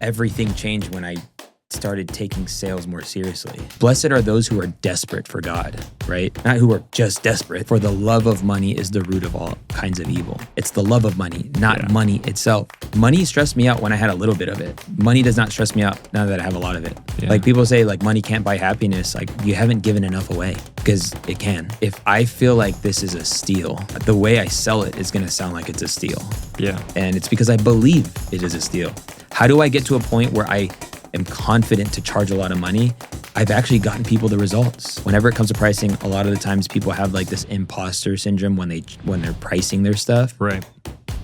everything changed when I started taking sales more seriously. Blessed are those who are desperate for God, right? Not who are just desperate. For the love of money is the root of all kinds of evil. It's the love of money, not money itself. Money stressed me out when I had a little bit of it. Money does not stress me out now that I have a lot of it. Yeah. Like people say like money can't buy happiness. Like you haven't given enough away, because it can. If I feel like this is a steal, the way I sell it is going to sound like it's a steal. Yeah. And it's because I believe it is a steal. How do I get to a point where I am confident to charge a lot of money? I've actually gotten people the results. Whenever it comes to pricing, a lot of the times people have like this imposter syndrome when they're pricing their stuff. Right.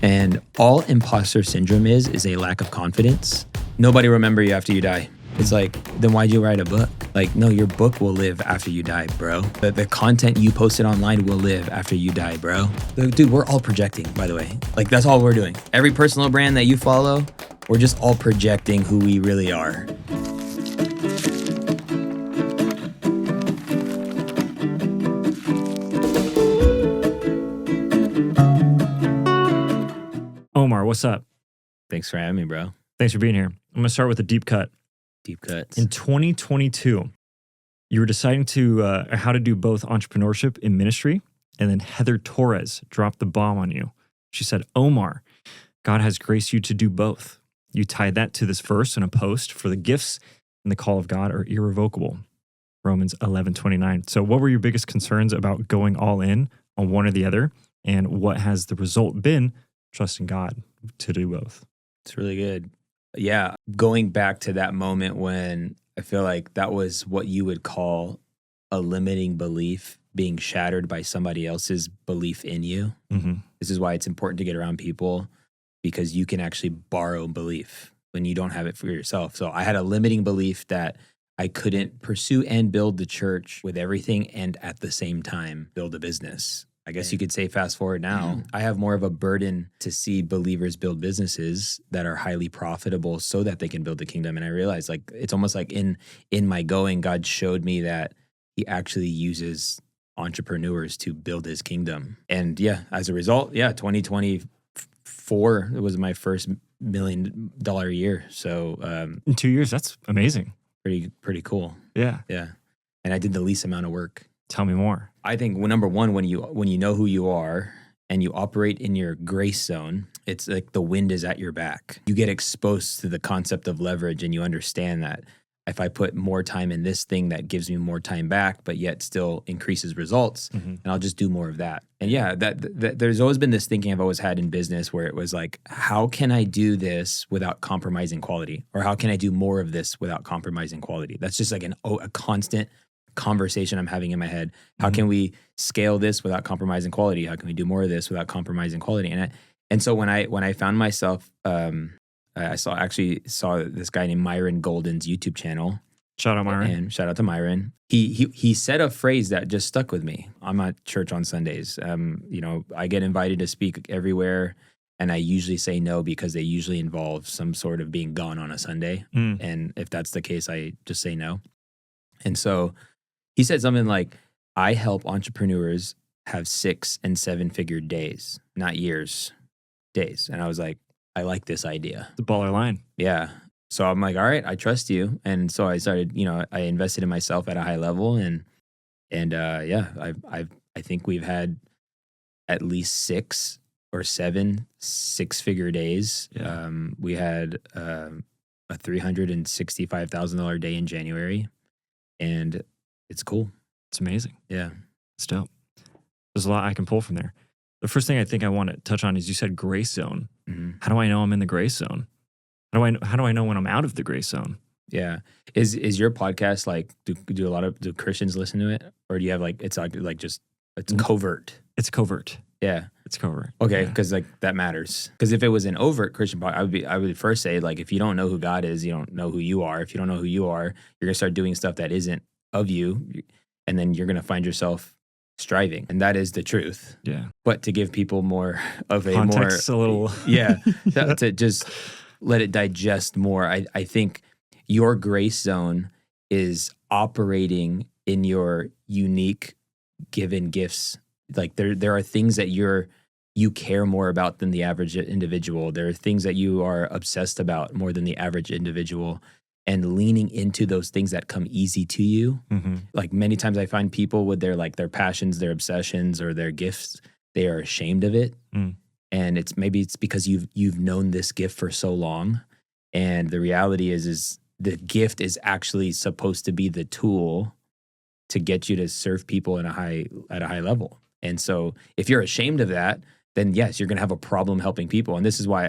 And all imposter syndrome is a lack of confidence. Nobody remember you after you die. It's like, then why'd you write a book? Like, no, your book will live after you die, bro. The content you posted online will live after you die, bro. Dude, we're all projecting, by the way. Like, that's all we're doing. Every personal brand that you follow, we're just all projecting who we really are. Omar, what's up? Thanks for having me, bro. Thanks for being here. I'm going to start with a deep cut. Deep cuts. In 2022, you were deciding to how to do both entrepreneurship and ministry, and then Heather Torres dropped the bomb on you. She said, Omar, God has graced you to do both. You tied that to this verse in a post, for the gifts and the call of God are irrevocable. Romans 11:29. So what were your biggest concerns about going all in on one or the other? And what has the result been trusting God to do both? It's really good. Yeah, going back to that moment when I feel like that was what you would call a limiting belief being shattered by somebody else's belief in you. Mm-hmm. This is why it's important to get around people, because you can actually borrow belief when you don't have it for yourself. So I had a limiting belief that I couldn't pursue and build the church with everything and at the same time build a business. I guess you could say fast forward now, I have more of a burden to see believers build businesses that are highly profitable so that they can build the kingdom. And I realized like it's almost like in my going, God showed me that he actually uses entrepreneurs to build his kingdom. And yeah, as a result, 2024, it was my first $1 million year. So in 2 years, that's amazing. Pretty cool. Yeah. Yeah. And I did the least amount of work. Tell me more. I think number one, when you know who you are and you operate in your grace zone, it's like the wind is at your back. You get exposed to the concept of leverage, and you understand that if I put more time in this thing that gives me more time back, but yet still increases results, and I'll just do more of that. And yeah, that there's always been this thinking I've always had in business where it was like, how can I do this without compromising quality? Or how can I do more of this without compromising quality? That's just like a constant conversation I'm having in my head. How can we scale this without compromising quality? How can we do more of this without compromising quality? And so when I found myself, I saw this guy named Myron Golden's YouTube channel. Shout out Myron. And shout out to Myron. He said a phrase that just stuck with me. I'm at church on Sundays. I get invited to speak everywhere, and I usually say no because they usually involve some sort of being gone on a Sunday. And if that's the case, I just say no. And so he said something like, I help entrepreneurs have 6 and 7-figure days, not years, days. And I was like, I like this idea. The baller line. Yeah. So I'm like, all right, I trust you. And so I started, I invested in myself at a high level. And I think we've had at least 6 or 7 6-figure days. Yeah. We had a $365,000 day in January. And it's cool. It's amazing. Yeah. It's dope. There's a lot I can pull from there. The first thing I think I want to touch on is you said grace zone. How do I know I'm in the grace zone? How do I know when I'm out of the grace zone? Yeah. Is your podcast like, do Christians listen to it? Or do you have like, it's covert? It's covert. Yeah. It's covert. Okay. Because like that matters. Because if it was an overt Christian podcast, I would first say like, if you don't know who God is, you don't know who you are. If you don't know who you are, you're going to start doing stuff that isn't of you. And then you're going to find yourself striving. And that is the truth. Yeah. But to give people more of a context, a little. Yeah. to just let it digest more. I think your grace zone is operating in your unique given gifts. Like there are things that you you care more about than the average individual. There are things that you are obsessed about more than the average individual. And leaning into those things that come easy to you. Mm-hmm. Like many times I find people with their passions, their obsessions, or their gifts, they are ashamed of it. Mm. And it's because you've known this gift for so long. And the reality is the gift is actually supposed to be the tool to get you to serve people at a high level. And so if you're ashamed of that, then yes, you're going to have a problem helping people. And this is why,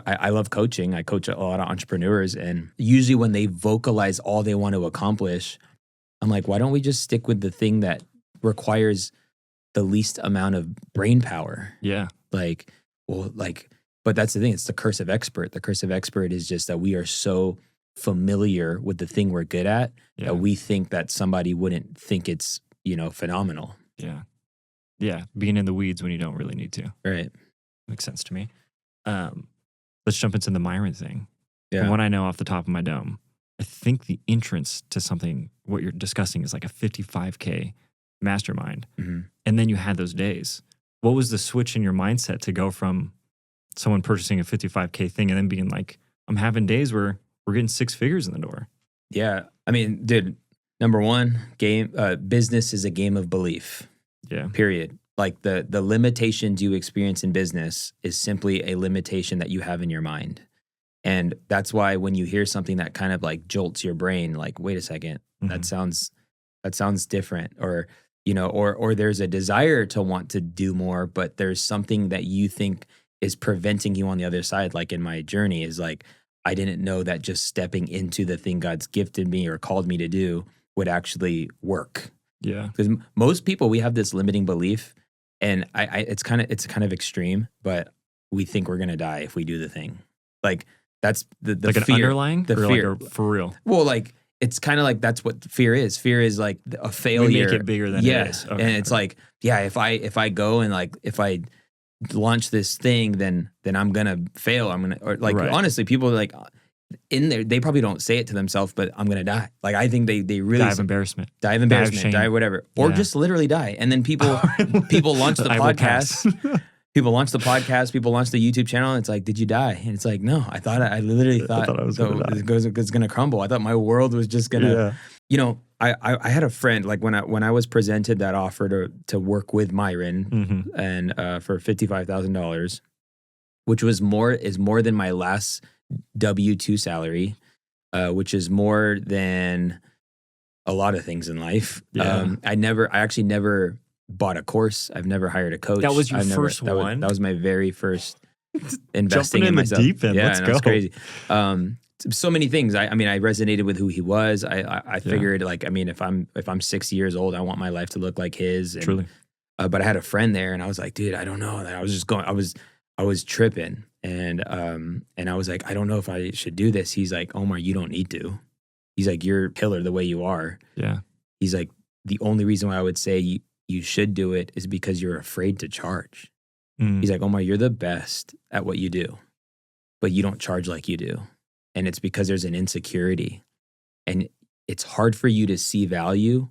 I love coaching. I coach a lot of entrepreneurs, and usually when they vocalize all they want to accomplish, I'm like, why don't we just stick with the thing that requires the least amount of brain power? Yeah. But that's the thing. It's the curse of expert. The curse of expert is just that we are so familiar with the thing we're good at that we think that somebody wouldn't think it's, phenomenal. Yeah. Yeah. Being in the weeds when you don't really need to. Right. Makes sense to me. Let's jump into the Myron thing. Yeah. From what I know off the top of my dome, I think the entrance to something, what you're discussing, is like a 55K mastermind. Mm-hmm. And then you had those days. What was the switch in your mindset to go from someone purchasing a 55K thing and then being like, I'm having days where we're getting 6 figures in the door? Yeah. Dude, number one, business is a game of belief. Yeah. Period. Like the limitations you experience in business is simply a limitation that you have in your mind. And that's why when you hear something that kind of like jolts your brain, like, wait a second, that sounds different. Or, or there's a desire to want to do more, but there's something that you think is preventing you on the other side. Like in my journey is like, I didn't know that just stepping into the thing God's gifted me or called me to do would actually work. Yeah. Because most people, we have this limiting belief. And it's kind of extreme, but we think we're gonna die if we do the thing. Like that's the like fear, an underlying, the or fear. like for real. Well, like it's kind of like that's what fear is. Fear is like a failure. We make it bigger than it is. Okay, and it's like, yeah, if I go and like if I launch this thing, then I'm gonna fail. I'm gonna honestly, people are like in there, they probably don't say it to themselves, but I'm gonna die. Like I think they really die of embarrassment, die whatever, or just literally die. And then people launch the podcast. People launch the podcast. People launch the YouTube channel. And it's like, did you die? And it's like, no. I literally thought I was gonna crumble. I thought my world was just gonna. I had a friend, like when I was presented that offer to work with Myron and for $55,000, which was more than my last W-2 salary, which is more than a lot of things in life. Yeah. I actually never bought a course. I've never hired a coach. That was your first one? That was my very first investing Jumping in myself. The deep end. Yeah, Let's go. It's crazy. So many things. I resonated with who he was. I figured if I'm 60 years old, I want my life to look like his. And, Truly. But I had a friend there, and I was like, dude, I don't know. I was just going. I was tripping, and I was like, I don't know if I should do this. He's like, Omar, you don't need to. He's like, you're a killer the way you are. Yeah. He's like, the only reason why I would say you should do it is because you're afraid to charge. He's like, Omar, you're the best at what you do, but you don't charge like you do. And it's because there's an insecurity. And it's hard for you to see value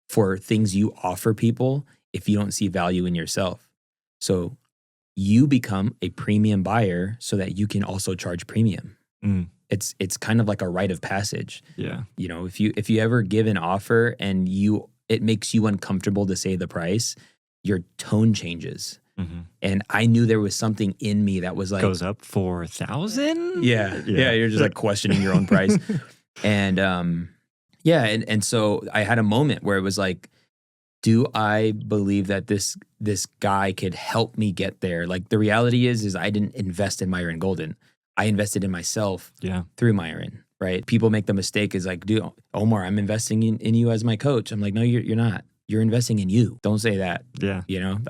for things you offer people if you don't see value in yourself. So you become a premium buyer so that you can also charge premium. It's kind of like a rite of passage. Yeah. If you ever give an offer and it makes you uncomfortable to say the price, your tone changes. And I knew there was something in me that was like, goes up 4,000. Yeah. You're just like questioning your own price. And and so I had a moment where it was like, do I believe that this guy could help me get there? Like the reality is I didn't invest in Myron Golden. I invested in myself through Myron, right? People make the mistake is like, dude, Omar, I'm investing in you as my coach. I'm like, no, you're not. You're investing in you. Don't say that. Yeah.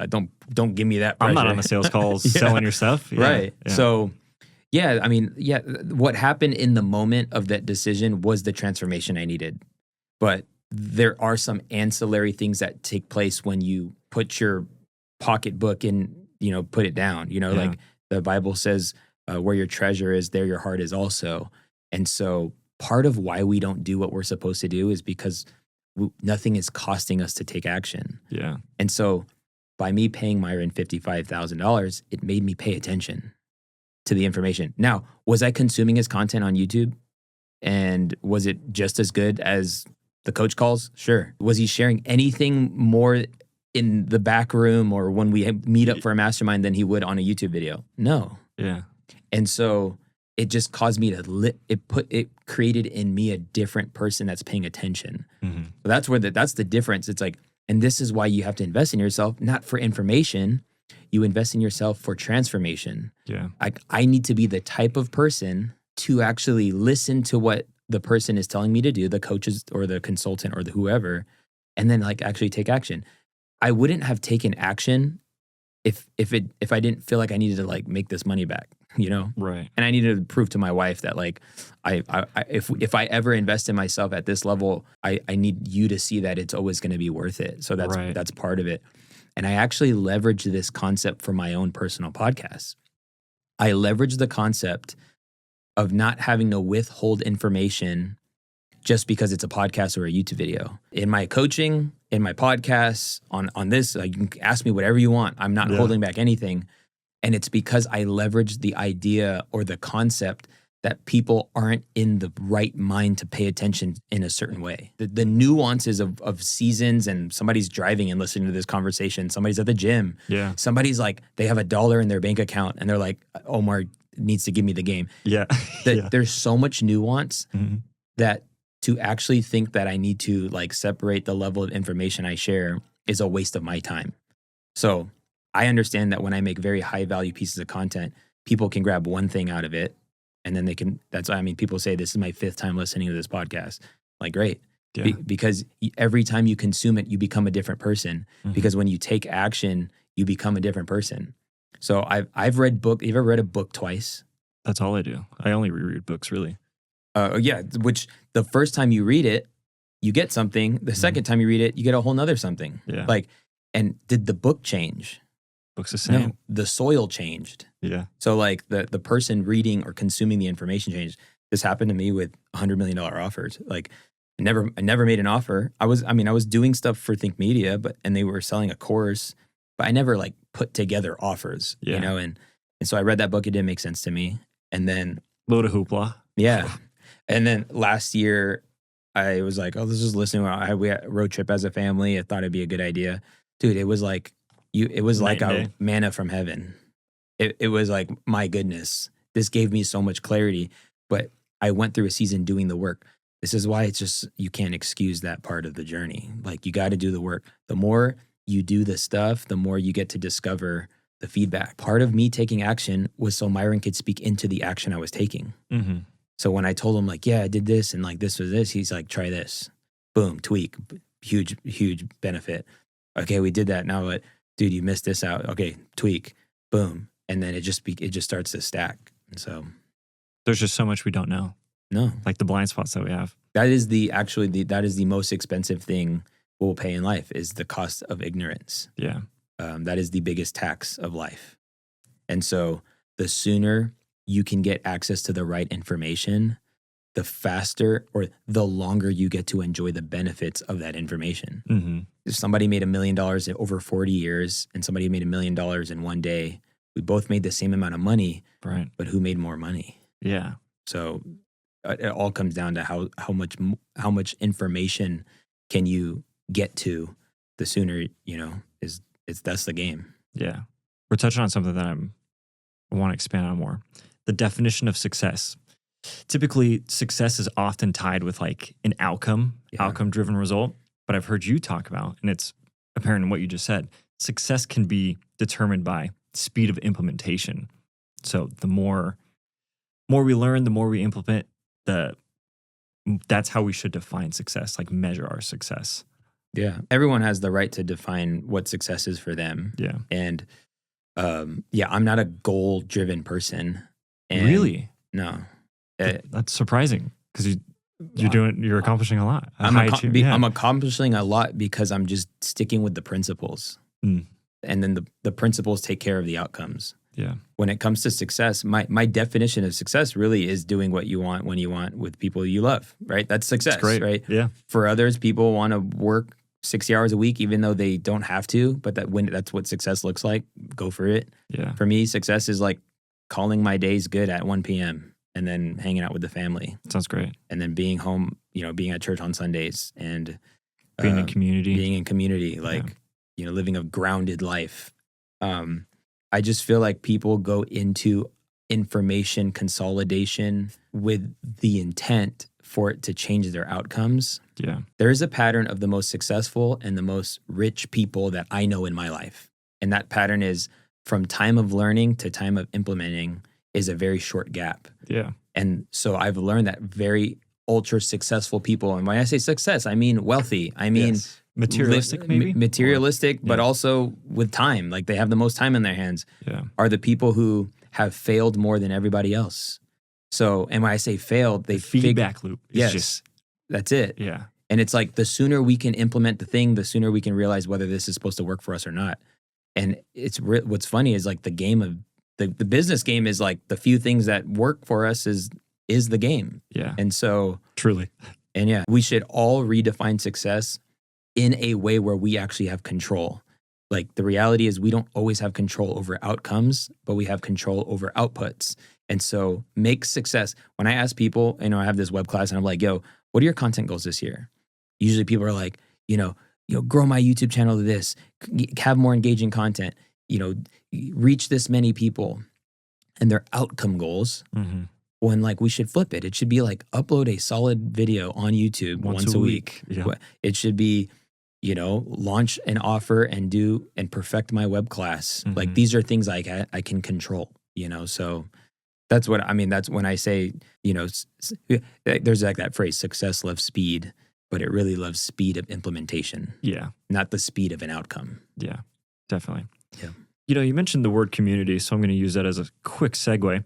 Don't give me that pressure. I'm not on the sales calls selling your stuff. Yeah. Right. Yeah. So what happened in the moment of that decision was the transformation I needed. But there are some ancillary things that take place when you put your pocketbook in, put it down, like the Bible says, where your treasure is, there your heart is also. And so part of why we don't do what we're supposed to do is because nothing is costing us to take action. Yeah. And so by me paying Myron $55,000, it made me pay attention to the information. Now, was I consuming his content on YouTube? And was it just as good as the coach calls? Sure. Was he sharing anything more in the back room or when we meet up for a mastermind than he would on a YouTube video? No. Yeah. And so it just caused me to it created in me a different person that's paying attention. Mm-hmm. So that's the difference. It's like, and this is why you have to invest in yourself, not for information. You invest in yourself for transformation. Yeah. I need to be the type of person to actually listen to what the person is telling me to do, the coaches or the consultant or the whoever, and then like actually take action. I wouldn't have taken action if I didn't feel like I needed to like make this money back, you know? Right. And I needed to prove to my wife that like if I ever invest in myself at this level, I need you to see that it's always going to be worth it. So that's part of it. And I actually leveraged this concept for my own personal podcast. I leveraged the concept of not having to withhold information just because it's a podcast or a YouTube video. In my coaching, in my podcasts, on this, like, you can ask me whatever you want. I'm not holding back anything. And it's because I leveraged the idea or the concept that people aren't in the right mind to pay attention in a certain way. The nuances of seasons, and somebody's driving and listening to this conversation. Somebody's at the gym. Yeah. Somebody's like, they have $1 in their bank account and they're like, Omar needs to give me the game. Yeah. There's so much nuance that to actually think that I need to like separate the level of information I share is a waste of my time. So I understand that when I make very high value pieces of content, people can grab one thing out of it. And then people say, this is my 5th time listening to this podcast. Like, great. Yeah. Because every time you consume it, you become a different person. Because when you take action, you become a different person. So I've read book. You ever read a book twice? That's all I do. I only reread books, really. Yeah, which the first time you read it, you get something. The second time you read it, you get a whole nother something. Yeah. Like, and did the book change? Book's the same. No, the soil changed. Yeah. So like the person reading or consuming the information changed. This happened to me with $100 million offers. Like I never made an offer. I was doing stuff for Think Media, and they were selling a course, but I never like put together offers, you know? And so I read that book. It didn't make sense to me. And then load of hoopla. Yeah. And then last year I was like, let's just listen. We had a road trip as a family. I thought it'd be a good idea. Dude, it was like, like a manna from heaven. It was like, my goodness, this gave me so much clarity. But I went through a season doing the work. This is why it's just, you can't excuse that part of the journey. Like, you got to do the work. The more you do the stuff, the more you get to discover the feedback. Part of me taking action was so Myron could speak into the action I was taking. So when I told him like, yeah, I did this and like this was this, he's like, try this. Boom, tweak, huge, huge benefit. Okay, we did that. Now what? Dude, you missed this out. Okay, tweak, boom. And then it just starts to stack. And so there's just so much we don't know. No. Like the blind spots that we have. That is the most expensive thing we'll pay in life, is the cost of ignorance. Yeah. That is the biggest tax of life. And so the sooner you can get access to the right information, the faster or the longer you get to enjoy the benefits of that information. If somebody made $1 million in over 40 years and somebody made $1 million in one day, we both made the same amount of money, right? But who made more money? Yeah. So it all comes down to how much information can you get to. The sooner, that's the game. Yeah. We're touching on something that I want to expand on more. The definition of success. Typically, success is often tied with like an outcome-driven result. But I've heard you talk about, and it's apparent in what you just said, success can be determined by speed of implementation. So the more we learn, the more we implement, that's how we should define success, like measure our success. Yeah. Everyone has the right to define what success is for them. Yeah. And I'm not a goal-driven person. And really? No. That's surprising, because you're accomplishing a lot. I'm accomplishing a lot because I'm just sticking with the principles. And then the principles take care of the outcomes. Yeah. When it comes to success, my definition of success really is doing what you want when you want with people you love, right? That's success, That's great. Right? Yeah. For others, people want to work 60 hours a week, even though they don't have to, but that's what success looks like, go for it. Yeah. For me, success is like calling my days good at 1 p.m. and then hanging out with the family. Sounds great. And then being home, being at church on Sundays and being in community. Living a grounded life. I just feel like people go into information consolidation with the intent for it to change their outcomes. Yeah. There is a pattern of the most successful and the most rich people that I know in my life. And that pattern is from time of learning to time of implementing is a very short gap. Yeah. And so I've learned that very ultra successful people, and when I say success, I mean wealthy. I mean materialistic, maybe? Materialistic, but also with time. Like they have the most time in their hands. Yeah. Are the people who have failed more than everybody else. So, and when I say failed, they feedback loop. Yes, that's it. Yeah. And it's like the sooner we can implement the thing, the sooner we can realize whether this is supposed to work for us or not. And it's what's funny is like the game of the business game is like the few things that work for us is the game. Yeah. And so truly. And yeah, we should all redefine success in a way where we actually have control. Like the reality is we don't always have control over outcomes, but we have control over outputs. And so make success. When I ask people, I have this web class and I'm like, yo, what are your content goals this year? Usually people are like, grow my YouTube channel to this, have more engaging content, reach this many people. And their outcome goals, when like we should flip it. It should be like upload a solid video on YouTube once a week. Yeah. It should be, launch an offer and do and perfect my web class. Like these are things I can control, so that's what I mean. That's when I say, there's like that phrase, success loves speed, but it really loves speed of implementation. Yeah. Not the speed of an outcome. Yeah, definitely. Yeah. You mentioned the word community, so I'm going to use that as a quick segue.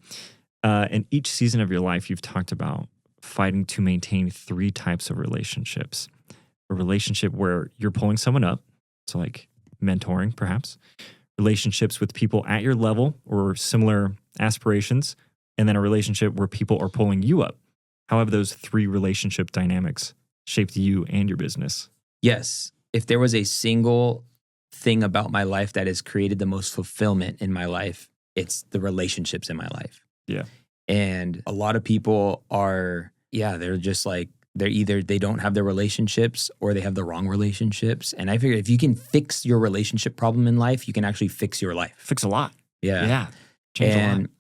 In each season of your life, you've talked about fighting to maintain 3 types of relationships. A relationship where you're pulling someone up, so like mentoring perhaps, relationships with people at your level or similar aspirations, and then a relationship where people are pulling you up. How have those 3 relationship dynamics shaped you and your business? Yes. If there was a single thing about my life that has created the most fulfillment in my life, it's the relationships in my life. Yeah. And a lot of people are, they're just like, they don't have the relationships or they have the wrong relationships. And I figure if you can fix your relationship problem in life, you can actually fix your life. Fix a lot. Yeah. Yeah. Change a lot.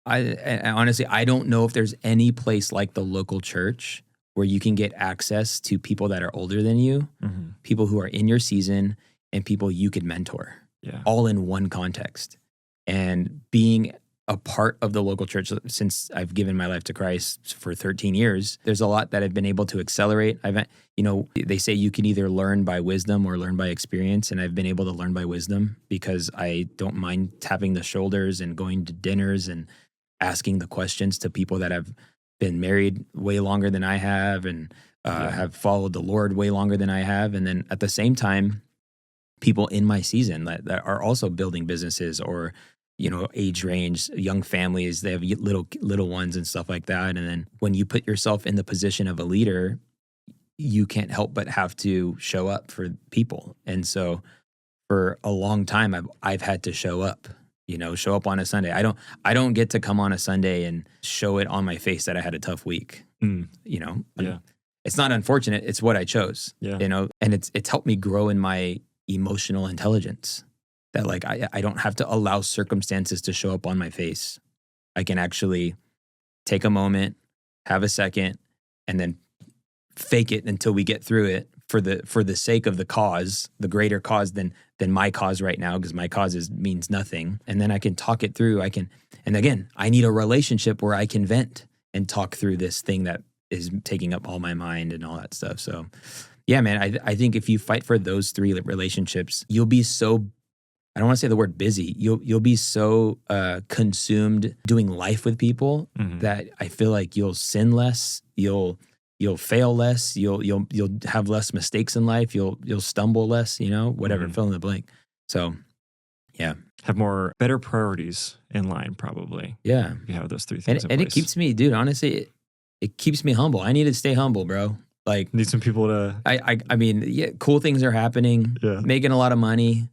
I honestly, I don't know if there's any place like the local church where you can get access to people that are older than you, people who are in your season, and people you could mentor. Yeah. All in one context. And being a part of the local church since I've given my life to Christ for 13 years, there's a lot that I've been able to accelerate. They say you can either learn by wisdom or learn by experience. And I've been able to learn by wisdom because I don't mind tapping the shoulders and going to dinners and asking the questions to people that have been married way longer than I have and have followed the Lord way longer than I have. And then at the same time, people in my season that are also building businesses or age range, young families, they have little ones and stuff like that. And then when you put yourself in the position of a leader, you can't help but have to show up for people. And so for a long time, I've had to show up on a Sunday. I don't get to come on a Sunday and show it on my face that I had a tough week. It's not unfortunate. It's what I chose, and it's helped me grow in my emotional intelligence. That like I don't have to allow circumstances to show up on my face. I can actually take a moment, have a second, and then fake it until we get through it for the sake of the cause, the greater cause than my cause right now, because my cause means nothing. And then I can talk it through. And again, I need a relationship where I can vent and talk through this thing that is taking up all my mind and all that stuff. So yeah, man, I think if you fight for those 3 relationships, you'll be so, I don't want to say the word busy. You'll be so consumed doing life with people that I feel like you'll sin less. You'll fail less. You'll have less mistakes in life. You'll stumble less. Whatever. Fill in the blank. So, yeah. Have better priorities in line, probably. Yeah. If you have those 3 things. And it keeps me, dude. Honestly, it keeps me humble. I need to stay humble, bro. Like, Need some people to. I mean, yeah, cool things are happening, Yeah. making a lot of money.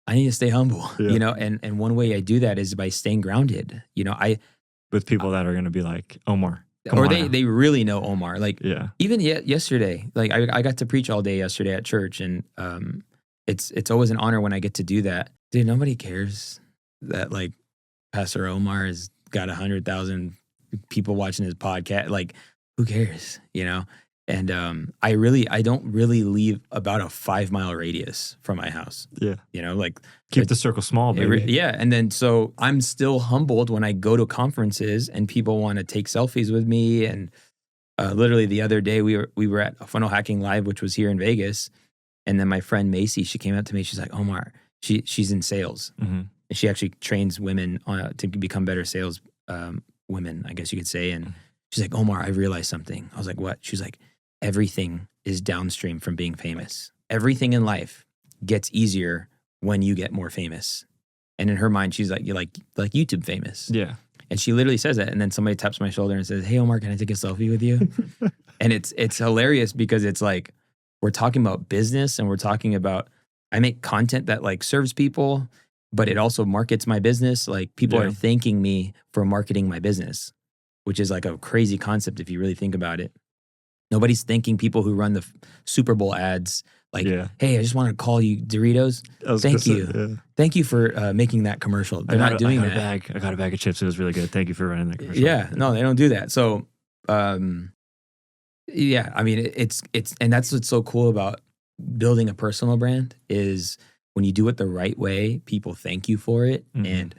I need to stay humble, Yeah. you know, and one way I do that is by staying grounded. You know, With people that are going to be like, Omar. Come or on now. they really know Omar. Like, Yeah. even yesterday, like I got to preach all day yesterday at church, and it's always an honor when I get to do that. Dude, nobody cares that like Pastor Omar has got 100,000 people watching his podcast. Like, who cares, you know? And I don't really leave about a 5-mile radius from my house. Yeah. You know, like Keep the circle small, baby. yeah. And then so I'm still humbled when I go to conferences and people want to take selfies with me. And literally the other day we were at Funnel Hacking Live, which was here in Vegas. And then my friend Macy, she came up to me. She's like, Omar, she's in sales. Mm-hmm. And she actually trains women to become better sales women, I guess you could say. And she's like, Omar, I realized something. I was like, what? She's like, everything is downstream from being famous. Everything in life gets easier when you get more famous. And in her mind, she's like, you're like YouTube famous. Yeah. And she literally says that. And then somebody taps my shoulder and says, hey, Omar, can I take a selfie with you? And it's hilarious because it's like, we're talking about business and we're talking about, I make content that like serves people, but it also markets my business. Like people are thanking me for marketing my business, which is like a crazy concept if you really think about it. Nobody's thanking people who run the Super Bowl ads. Like, hey, I just want to call you Doritos. Thank you. Yeah. Thank you for making that commercial. They're not doing that. I got a bag of chips. It was really good. Thank you for running that commercial. Yeah, no, they don't do that. So, yeah, I mean, it's and that's what's so cool about building a personal brand is when you do it the right way, people thank you for it. Mm-hmm. And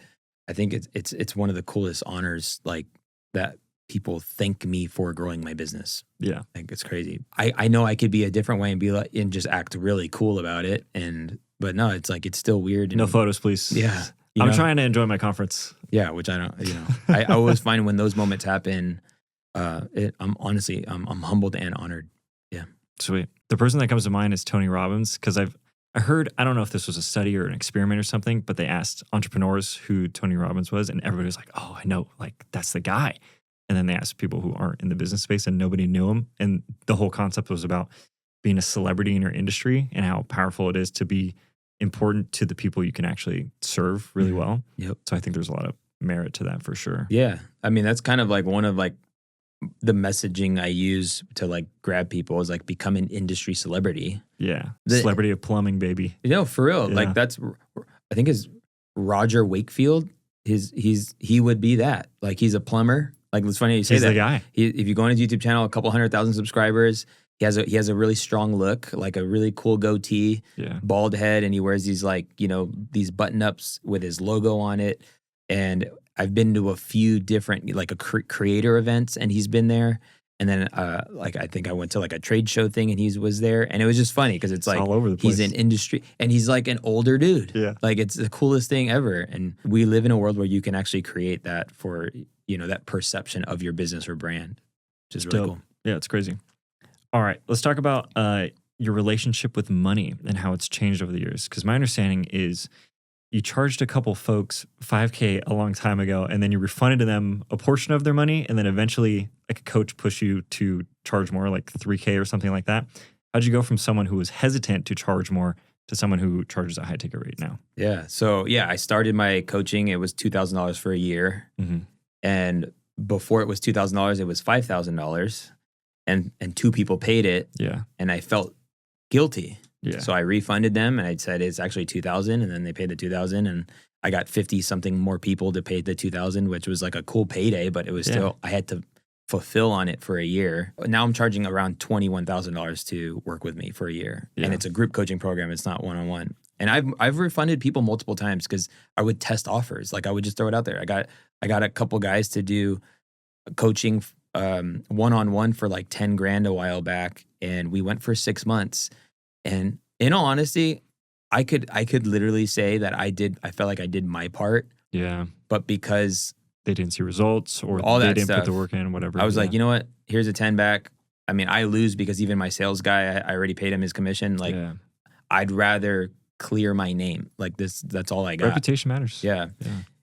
I think it's one of the coolest honors, like that people thank me for growing my business. Yeah. I think it's crazy. I know I could be a different way and be like, and just act really cool about it. But no, it's like, it's still weird. No photos, please. Yeah. I'm trying to enjoy my conference. Yeah. Which I don't, I always find when those moments happen, I'm honestly, I'm humbled and honored. Yeah. Sweet. The person that comes to mind is Tony Robbins. Cause I heard, I don't know if this was a study or an experiment or something, but they asked entrepreneurs who Tony Robbins was, and everybody was like, oh, I know, like that's the guy. And then they asked people who aren't in the business space and nobody knew him. And the whole concept was about being a celebrity in your industry and how powerful it is to be important to the people you can actually serve really well. Yep. So I think there's a lot of merit to that for sure. Yeah. I mean, that's kind of like one of like the messaging I use to like grab people is like become an industry celebrity. Yeah. Celebrity of plumbing, baby. For real. Yeah. Like that's, I think is Roger Wakefield. He would be that. Like he's a plumber. Like it's funny you say he's that. The guy. If you go on his YouTube channel, a couple 100,000 subscribers. He has a really strong look, like a really cool goatee, bald head, and he wears these like these button ups with his logo on it. And I've been to a few different like creator events, and he's been there. And then like I think I went to like a trade show thing, and he was there, and it was just funny because it's like all over the place. He's in industry, and he's like an older dude. Yeah, like it's the coolest thing ever. And we live in a world where you can actually create that for that perception of your business or brand, which is really cool. Yeah, it's crazy. All right, let's talk about your relationship with money and how it's changed over the years. Because my understanding is you charged a couple folks $5,000 a long time ago, and then you refunded them a portion of their money, and then eventually like a coach pushed you to charge more, like $3,000 or something like that. How'd you go from someone who was hesitant to charge more to someone who charges a high ticket rate now? Yeah, so I started my coaching. It was $2,000 for a year. Mm-hmm. And before it was $2,000, it was $5,000. And two people paid it. Yeah. And I felt guilty. Yeah. So I refunded them and I said it's actually $2,000, and then they paid the $2,000, and I got 50 something more people to pay the $2,000, which was like a cool payday, but it was still I had to fulfill on it for a year. Now I'm charging around $21,000 to work with me for a year. Yeah. And it's a group coaching program. It's not one-on-one. And I've refunded people multiple times because I would test offers. Like I would just throw it out there. I got a couple guys to do coaching one-on-one for like 10 grand a while back, and we went for 6 months. And in all honesty, I could literally say that I felt like I did my part. Yeah. But because they didn't see results or all they that didn't stuff, put the work in, whatever. I was like, you know what? Here's a 10 back. I mean, I lose because even my sales guy, I already paid him his commission. Like I'd rather clear my name. Like that's all I got. Reputation matters. Yeah.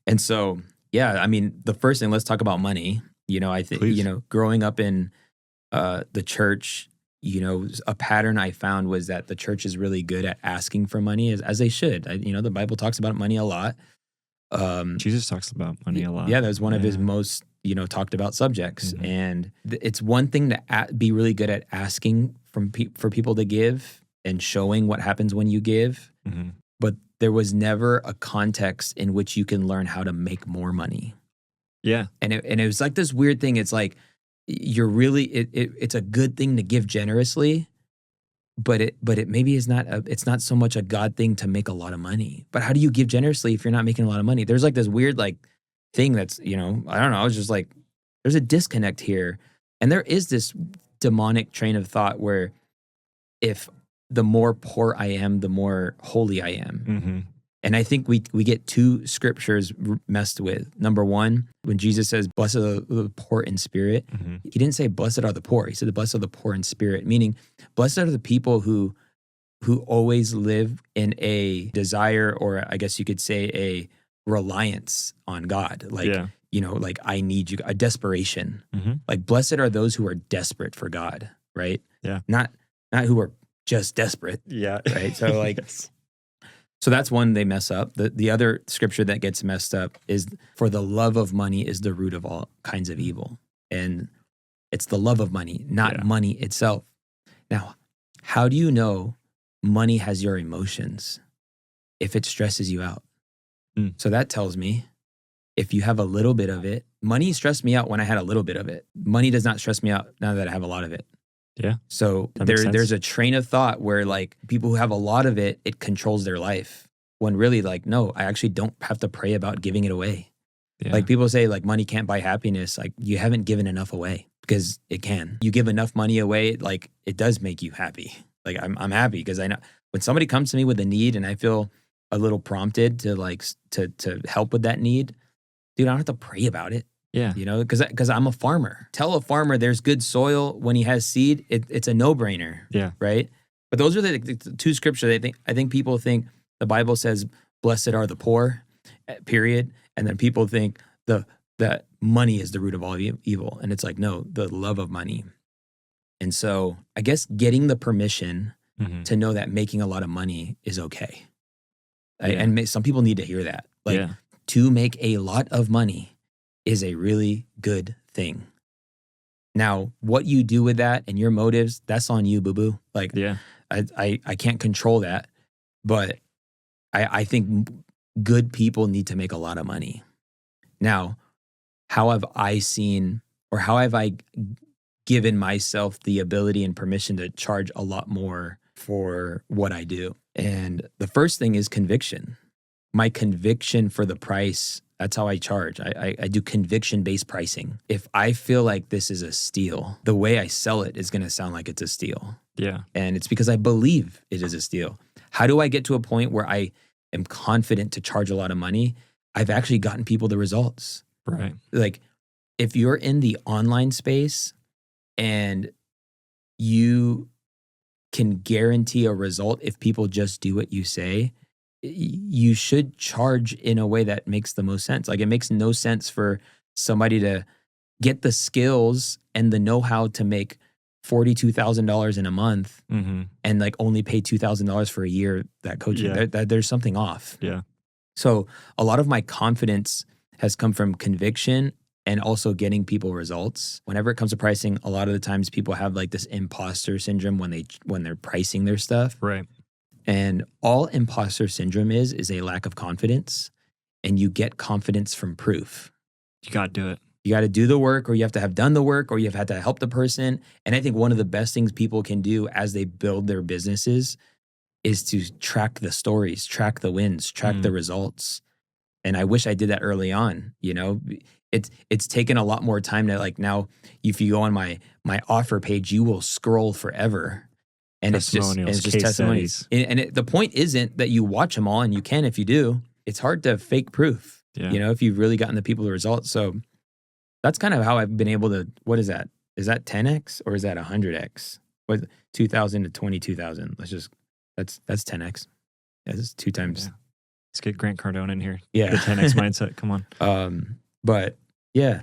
And so, I mean, the first thing, let's talk about money. I think, growing up in the church, a pattern I found was that the church is really good at asking for money, as they should. The Bible talks about money a lot. Jesus talks about money a lot. Yeah, that was one of his most, talked about subjects. Mhm. And it's one thing to be really good at asking for people to give and showing what happens when you give. Mhm. But there was never a context in which you can learn how to make more money. Yeah. And it was like this weird thing. It's like you're really it's a good thing to give generously, but it maybe is not it's not so much a God thing to make a lot of money. But how do you give generously if you're not making a lot of money? There's like this weird thing that's, I don't know. I was just like, there's a disconnect here. And there is this demonic train of thought where if the more poor I am, the more holy I am. Mm-hmm. And I think we get two scriptures messed with. Number one, when Jesus says, blessed are the poor in spirit, Mm-hmm. he didn't say blessed are the poor. He said the blessed are the poor in spirit, meaning blessed are the people who always live in a desire, or I guess you could say a reliance on God. Like I need you, a desperation. Mm-hmm. Like blessed are those who are desperate for God, right? Yeah. Not who are just desperate. Yeah. Right. So Yes. So that's one they mess up. The other scripture that gets messed up is, for the love of money is the root of all kinds of evil. And it's the love of money, not money itself. Now, how do you know money has your emotions? If it stresses you out. So that tells me if you have a little bit of it, money stressed me out when I had a little bit of it. Money does not stress me out now that I have a lot of it. Yeah. So there's a train of thought where like people who have a lot of it, it controls their life. When really no, I actually don't have to pray about giving it away. Yeah. Like people say like money can't buy happiness. Like you haven't given enough away, because it can. You give enough money away, like it does make you happy. Like I'm happy because I know when somebody comes to me with a need and I feel a little prompted to help with that need, dude, I don't have to pray about it. Yeah. Because I'm a farmer. Tell a farmer there's good soil when he has seed. It's a no-brainer. Yeah. Right. But those are the two scriptures. I think people think the Bible says, blessed are the poor, period. And then people think that money is the root of all evil. And it's like, no, the love of money. And so I guess getting the permission to know that making a lot of money is okay. And some people need to hear that. To make a lot of money is a really good thing. Now, what you do with that and your motives, that's on you, boo-boo. I can't control that, but I think good people need to make a lot of money. Now, how have I seen, or how have I given myself the ability and permission to charge a lot more for what I do? And the first thing is conviction. My conviction for the price, that's how I charge. I do conviction-based pricing. If I feel like this is a steal, the way I sell it is going to sound like it's a steal. Yeah. And it's because I believe it is a steal. How do I get to a point where I am confident to charge a lot of money? I've actually gotten people the results. Right. Like if you're in the online space and you can guarantee a result if people just do what you say, you should charge in a way that makes the most sense. Like it makes no sense for somebody to get the skills and the know-how to make $42,000 in a month and like only pay $2,000 for a year that coaching. There's something off. Yeah. So a lot of my confidence has come from conviction and also getting people results. Whenever it comes to pricing, a lot of the times people have like this imposter syndrome when they're pricing their stuff. Right. And all imposter syndrome is a lack of confidence, and you get confidence from proof. You got to do it. You got to do the work, or you have to have done the work, or you've had to help the person. And I think one of the best things people can do as they build their businesses is to track the stories, track the wins, track the results. And I wish I did that early on. It's taken a lot more time to like now, if you go on my offer page, you will scroll forever. And it's just testimonies. And the point isn't that you watch them all, and you can if you do. It's hard to fake proof, if you've really gotten the people the results. So that's kind of how I've been able to, what is that? Is that 10X or is that 100X? What, 2,000 to 22,000? That's 10X. That's 2 times. Yeah. Let's get Grant Cardone in here. Yeah. The 10X mindset. Come on. But yeah.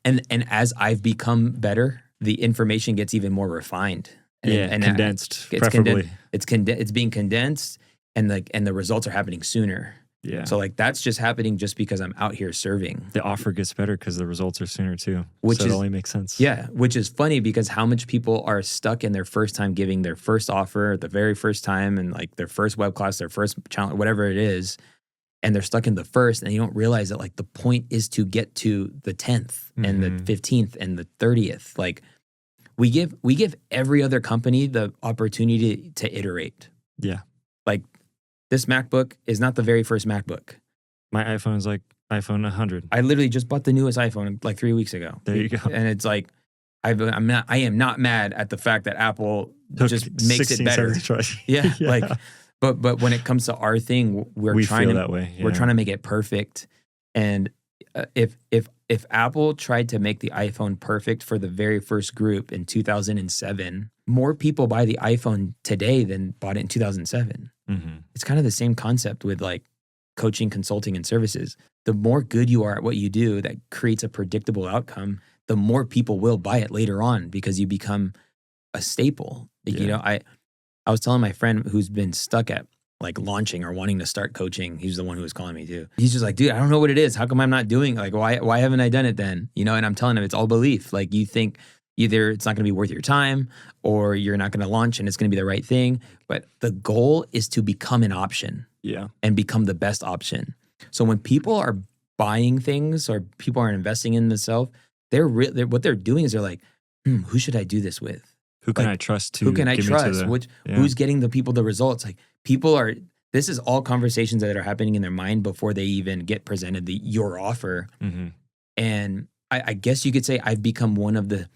And as I've become better, the information gets even more refined. condensed, it's preferably. It's being condensed, and the results are happening sooner. Yeah. So like that's just happening just because I'm out here serving. The offer gets better because the results are sooner too. Which so it only makes sense. Yeah, which is funny because how much people are stuck in their first time giving their first offer, the very first time, and like their first web class, their first challenge, whatever it is, and they're stuck in the first, and you don't realize that like the point is to get to the 10th and the 15th and the 30th. Like we give every other company the opportunity to iterate. Yeah. Like this MacBook is not the very first MacBook. My iPhone is like iPhone 100. I literally just bought the newest iPhone like 3 weeks ago. There you go. And it's like, I am not mad at the fact that Apple Took just makes it better. Yeah, yeah. like, but when it comes to our thing, we feel that way. Yeah. We're trying to make it perfect. And if Apple tried to make the iPhone perfect for the very first group in 2007, more people buy the iPhone today than bought it in 2007. It's kind of the same concept with like coaching, consulting, and services. The more good you are at what you do, that creates a predictable outcome, the more people will buy it later on because you become a staple. Like, you know, I was telling my friend who's been stuck at like launching or wanting to start coaching. He's the one who was calling me too. He's just like, dude, I don't know what it is. How come I'm not doing like, why haven't I done it then? You know, and I'm telling him it's all belief. Like you think either it's not going to be worth your time or you're not going to launch and it's going to be the right thing. But the goal is to become an option. Yeah. And become the best option. So when people are buying things or people are investing in themselves, what they're doing is they're like, who should I do this with? Who can I trust to? Who can I trust? Who's getting the people the results? Like this is all conversations that are happening in their mind before they even get presented your offer. And I guess you could say I've become one of the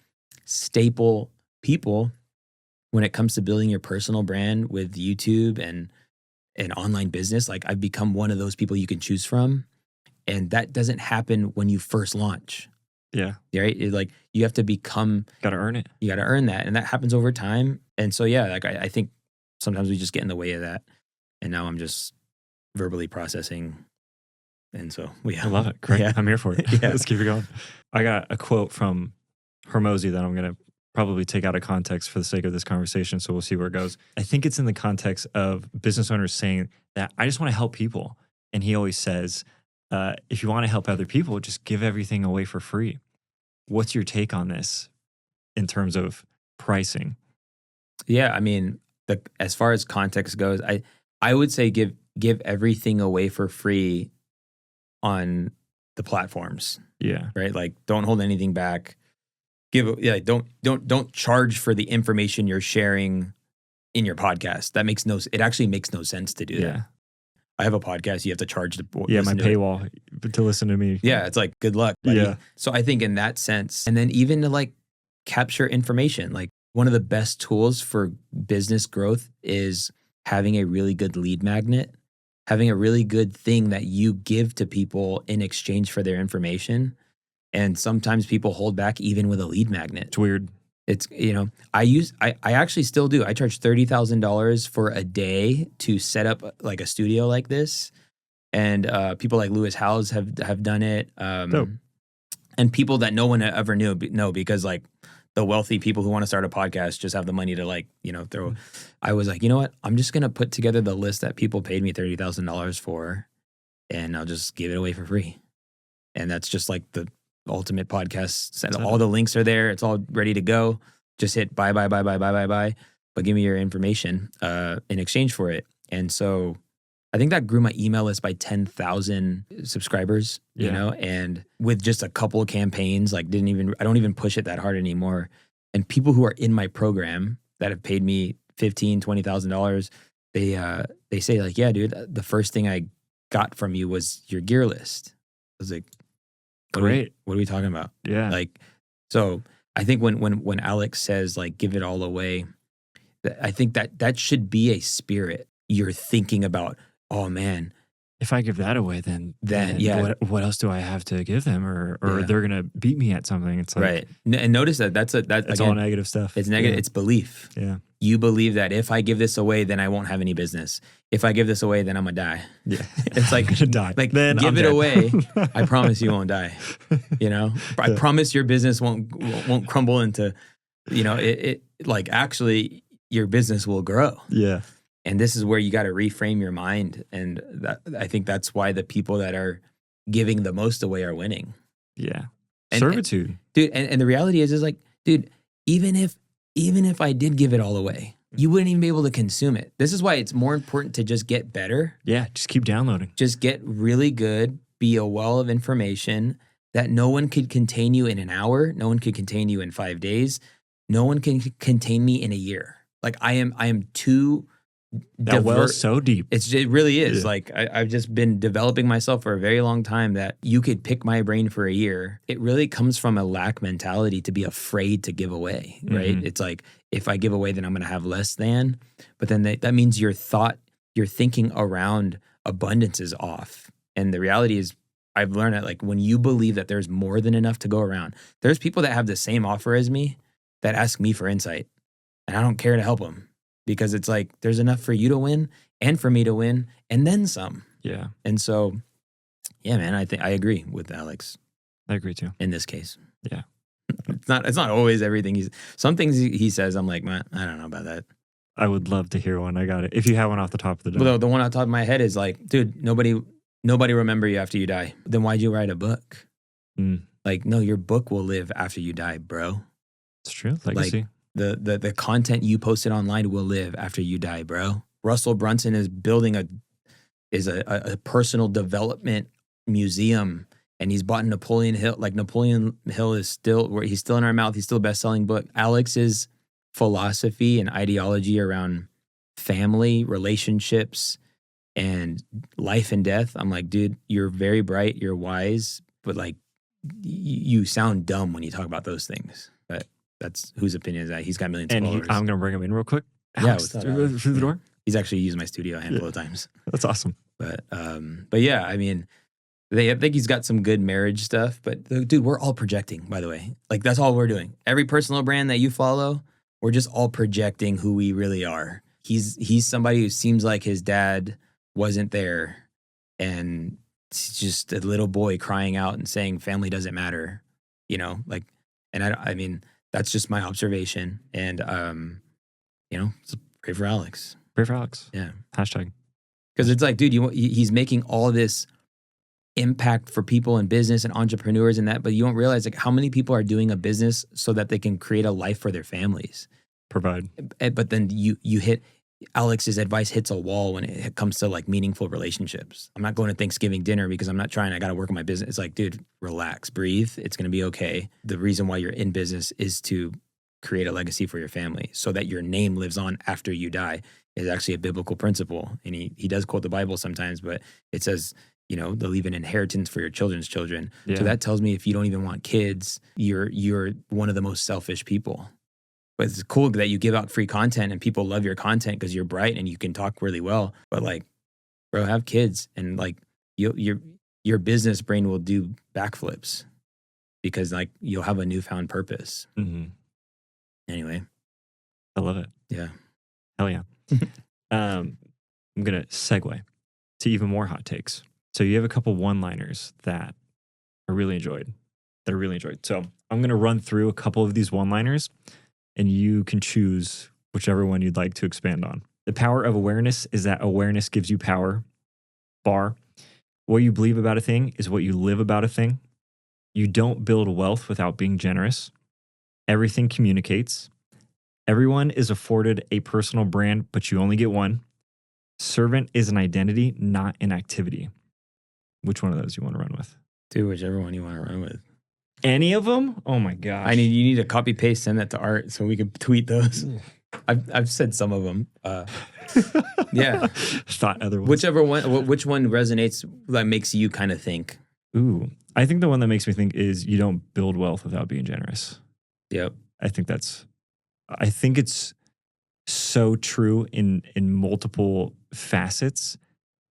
staple people when it comes to building your personal brand with YouTube and online business. Like I've become one of those people you can choose from. And that doesn't happen when you first launch. Yeah. Right? Like you have to become. Got to earn it. You got to earn that. And that happens over time. And so, yeah, like I think sometimes we just get in the way of that. And now I'm just verbally processing. And so, I love it. Great. Yeah. I'm here for it. Yeah. Let's keep it going. I got a quote from Hormozy that I'm going to probably take out of context for the sake of this conversation. So we'll see where it goes. I think it's in the context of business owners saying that I just want to help people. And he always says, if you want to help other people, just give everything away for free. What's your take on this in terms of pricing? Yeah, I mean, as far as context goes, I would say give everything away for free on the platforms. Yeah. Right? Like don't hold anything back. Don't charge for the information you're sharing in your podcast. It actually makes no sense to do that. I have a podcast. You have to charge to my paywall to listen to me. Yeah, it's like good luck, buddy. Yeah. So I think in that sense, and then even to like capture information, like one of the best tools for business growth is having a really good lead magnet, having a really good thing that you give to people in exchange for their information. And sometimes people hold back even with a lead magnet. It's weird. It's, I actually still do. I charge $30,000 for a day to set up like a studio like this. And people like Lewis Howes have done it. Dope. And people that no one ever knew because like the wealthy people who want to start a podcast just have the money to like, throw. I was like, you know what? I'm just going to put together the list that people paid me $30,000 for, and I'll just give it away for free. And that's just like the ultimate podcast. All the links are there. It's all ready to go. Just hit buy, but give me your information in exchange for it. And so I think that grew my email list by 10,000 subscribers, and with just a couple of campaigns, like I don't even push it that hard anymore. And people who are in my program that have paid me $15,000, $20,000, they say like, yeah, dude, the first thing I got from you was your gear list. I was like, great. What are we talking about? Yeah. Like, so I think when Alex says like, give it all away, I think that should be a spirit. You're thinking about, oh man, if I give that away, then yeah, what else do I have to give them, or they're gonna beat me at something? It's like, right. And notice that's all negative stuff. It's negative. Yeah. It's belief. Yeah. You believe that if I give this away, then I won't have any business. If I give this away, then I'm gonna die. Yeah. It's like, I'm gonna die. Like then give I'm it dead. away. I promise you won't die. I promise your business won't crumble into it like actually your business will grow. Yeah. And this is where you got to reframe your mind. And I think that's why the people that are giving the most away are winning. Yeah. And, Servitude. dude, and the reality is like, dude, even if I did give it all away, you wouldn't even be able to consume it. This is why it's more important to just get better. Yeah. Just keep downloading. Just get really good, be a well of information that no one could contain you in an hour. No one could contain you in 5 days. No one can contain me in a year. Like I am too That well is so deep. It really is. Yeah. Like I've just been developing myself for a very long time that you could pick my brain for a year. It really comes from a lack mentality to be afraid to give away, right? Mhm. It's like, if I give away, then I'm going to have less than. But then that means your thinking around abundance is off. And the reality is, I've learned that like when you believe that there's more than enough to go around, there's people that have the same offer as me that ask me for insight. And I don't care to help them because it's like there's enough for you to win and for me to win and then some. Yeah. And so, yeah, man, I think I agree with Alex I agree too. in this case. Yeah. It's not always everything some things he says, I'm like, man, I don't know about that. I would love to hear one. I got it. If you have one off the top of the dome. Well, the one on top of my head is like, dude, nobody remember you after you die. Then why'd you write a book? Mm. Like, no, your book will live after you die, bro. It's true. Legacy. Like the content you posted online will live after you die, bro. Russell Brunson is building a personal development museum, and he's bought Napoleon Hill. Like Napoleon Hill is he's still in our mouth. He's still a best-selling book. Alex's philosophy and ideology around family, relationships, and life and death. I'm like, dude, you're very bright, you're wise, but like you sound dumb when you talk about those things. But that's whose opinion is that? He's got millions of followers. I'm going to bring him in real quick. Yeah, Alex, through the door. He's actually used my studio a handful of times. That's awesome. But yeah, I mean, I think he's got some good marriage stuff. But dude, we're all projecting, by the way. Like that's all we're doing. Every personal brand that you follow, we're just all projecting who we really are. He's somebody who seems like his dad wasn't there, and he's just a little boy crying out and saying family doesn't matter, like, and I mean, that's just my observation. And, just pray for Alex. Pray for Alex. Yeah. Hashtag. Because it's like, dude, he's making all this impact for people in business and entrepreneurs and that, but you don't realize like how many people are doing a business so that they can create a life for their families. Provide. But then you hit Alex's advice hits a wall when it comes to like meaningful relationships. I'm not going to Thanksgiving dinner because I'm not trying. I got to work on my business. It's like, dude, relax, breathe. It's going to be okay. The reason why you're in business is to create a legacy for your family so that your name lives on after you die is actually a biblical principle. And he does quote the Bible sometimes, but it says, they'll leave an inheritance for your children's children. Yeah. So that tells me if you don't even want kids, you're one of the most selfish people. But it's cool that you give out free content and people love your content because you're bright and you can talk really well. But like, bro, have kids and like your business brain will do backflips because like you'll have a newfound purpose. Mm-hmm. Anyway. I love it. Yeah. Hell yeah. I'm going to segue to even more hot takes. So you have a couple one-liners that I really enjoyed. So I'm going to run through a couple of these one-liners and you can choose whichever one you'd like to expand on. The power of awareness is that awareness gives you power. Bar. What you believe about a thing is what you live about a thing. You don't build wealth without being generous. Everything communicates. Everyone is afforded a personal brand, but you only get one. Servant is an identity, not an activity. Which one of those you want to run with? Do whichever one you want to run with. Any of them? Oh my gosh. You need to copy paste, send that to Art so we can tweet those. I've said some of them. Yeah. Thought other ones. Whichever one, which one resonates, that makes you kind of think? Ooh, I think the one that makes me think is you don't build wealth without being generous. Yep. I think it's so true in multiple facets,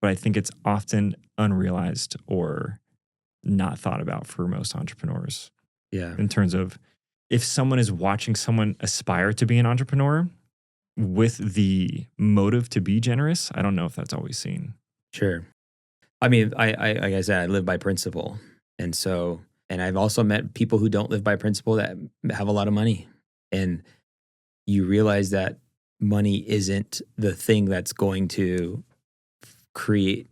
but I think it's often unrealized or not thought about for most entrepreneurs. Yeah. In terms of if someone is watching someone aspire to be an entrepreneur with the motive to be generous, I don't know if that's always seen. Sure. I mean, I like I said, I live by principle. And I've also met people who don't live by principle that have a lot of money. And you realize that money isn't the thing that's going to create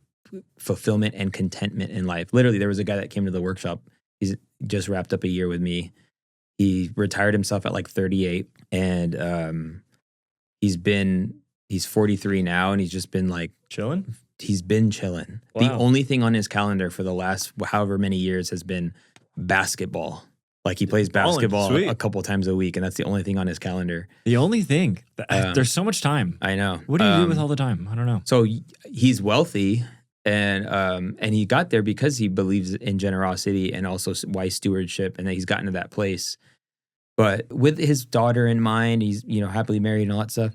fulfillment and contentment in life. Literally, there was a guy that came to the workshop. He's just wrapped up a year with me. He retired himself at like 38, and he's 43 now, and he's just been like Chilling? he's been chilling. Wow. The only thing on his calendar for the last however many years has been basketball. Like he plays basketball Sweet. a couple times a week, and that's the only thing on his calendar. The only thing. There's so much time. I know. What do you do with all the time? I don't know. So he's wealthy, and he got there because he believes in generosity and also wise stewardship, and that he's gotten to that place. But with his daughter in mind, he's happily married and all that stuff.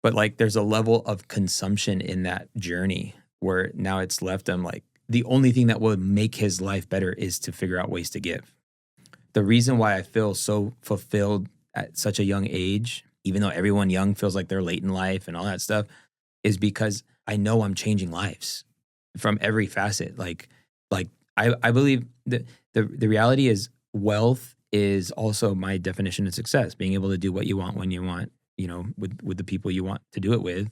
But like, there's a level of consumption in that journey where now it's left him like the only thing that will make his life better is to figure out ways to give. The reason why I feel so fulfilled at such a young age, even though everyone young feels like they're late in life and all that stuff, is because I know I'm changing lives from every facet. Like I believe that the reality is wealth is also my definition of success, being able to do what you want when you want, with the people you want to do it with.